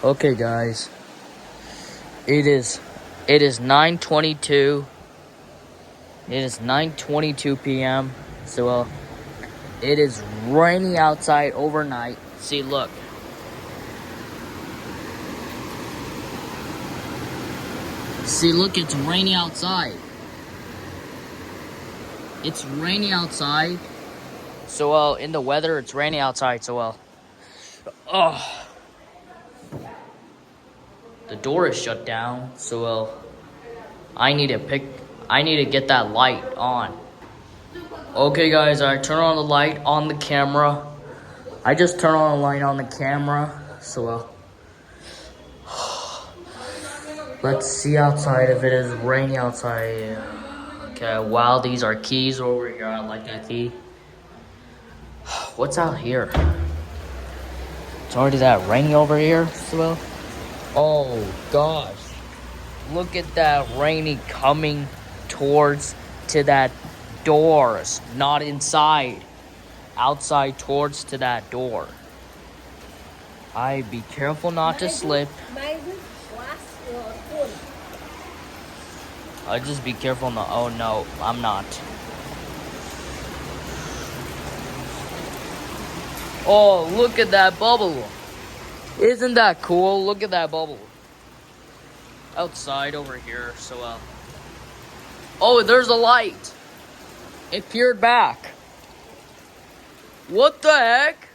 Okay, guys. It is 9:22. It is 9:22 p.m. So it is raining outside overnight. See, look. See, look, it's raining outside. It's raining outside. So in the weather, it's raining outside. So the door is shut down. So I need to get that light on. Okay, guys, I turn on the light on the camera. I just turn on the light on the camera. So let's see outside if it is raining outside. Okay, wow, these are keys over here. I like that key. What's out here? It's already that raining over here. So oh gosh, look at that raining coming towards to that doors, not inside. Outside towards to that door. I be careful not to slip. I just be careful not. Oh no, I'm not. Oh, look at that bubble. Isn't that cool? Look at that bubble. Outside over here, so oh, there's a light. It peered back. What the heck?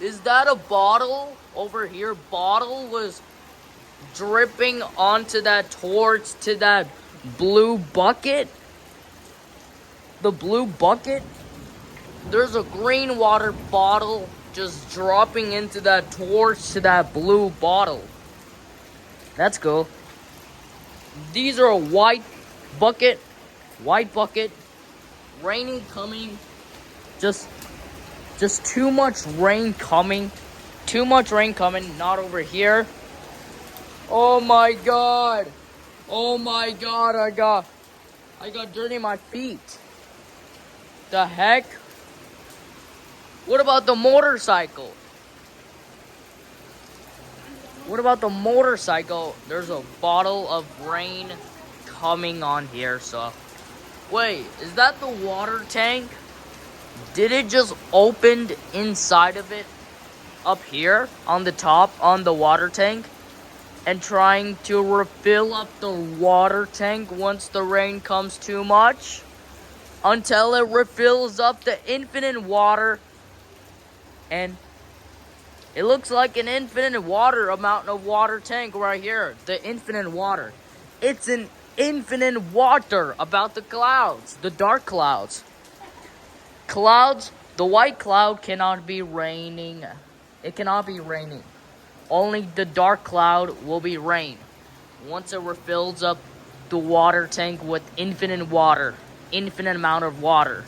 Is that a bottle over here? Bottle was dripping onto that towards to that blue bucket. The blue bucket. There's a green water bottle just dropping into that towards to that blue bottle. That's cool. These are a white bucket. Raining coming. Just too much rain coming. Not over here. Oh my god. I got dirt in my feet. The heck? What about the motorcycle? There's a bottle of rain coming on here, so. Wait, is that the water tank? Did it just open inside of it? Up here on the top on the water tank? And trying to refill up the water tank once the rain comes too much? Until it refills up the infinite water. And it looks like an infinite water amount of water tank right here. The infinite water. It's an infinite water about the clouds. The dark clouds. The white cloud cannot be raining. It cannot be raining. Only the dark cloud will be rain. Once it refills up the water tank with infinite water. Infinite amount of water.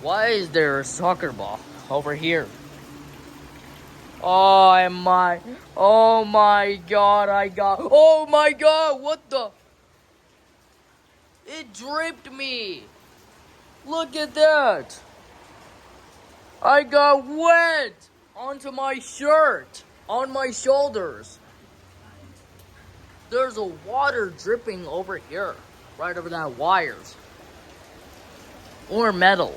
Why is there a soccer ball over here? Oh my god, what the? It dripped me. Look at that. I got wet onto my shirt, on my shoulders. There's a water dripping over here, right over that wires. Or metal.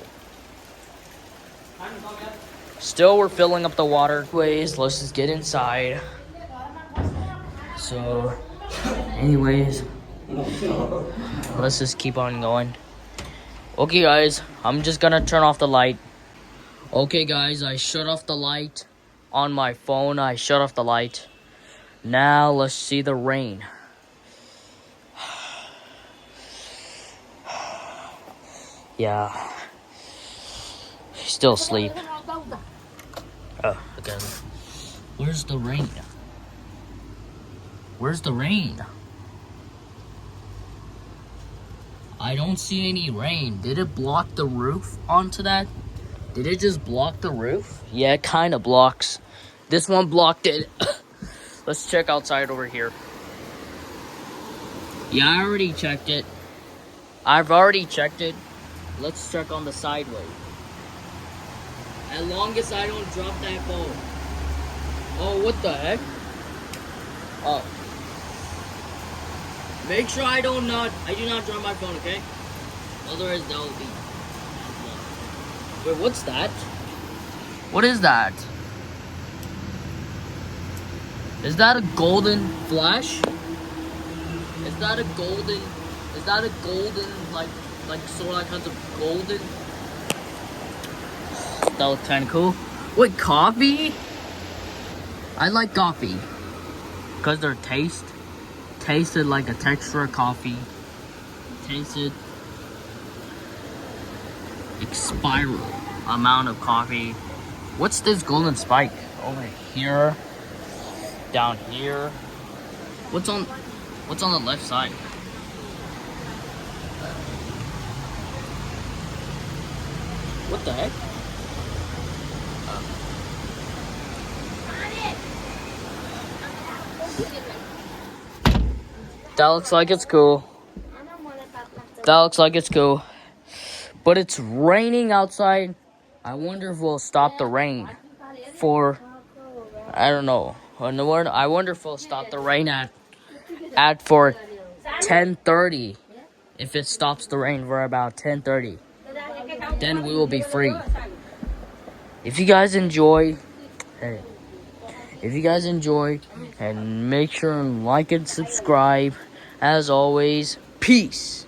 Still, we're filling up the waterways. Let's just get inside. So, anyways, let's just keep on going. Okay, guys, I'm just gonna turn off the light. Okay, guys, I shut off the light on my phone. I shut off the light. Now, let's see the rain. Yeah. Still asleep. Oh, again. Where's the rain? I don't see any rain. Did it block the roof onto that? Did it just block the roof? Yeah, it kind of blocks. This one blocked it. Let's check outside over here. Yeah, I already checked it. I've already checked it. Let's check on the sideway. As long as I don't drop that phone. Oh, what the heck? Oh. Make sure I do not drop my phone, okay? Otherwise, that will be. Wait, what's that? What is that? Is that a golden flash? Is that a golden like sort of kinds of golden? That looks kind of cool. Wait, coffee? I like coffee because their tasted like a texture of coffee. Tasted spiral amount of coffee. What's this golden spike over here? Down here. What's on the left side? What the heck? That looks like it's cool. That looks like it's cool. But it's raining outside. I wonder if we'll stop the rain for, I don't know. I wonder if we'll stop the rain at for 10:30. If it stops the rain for about 10:30, then we will be free. If you guys enjoy, and make sure and like and subscribe. As always, peace.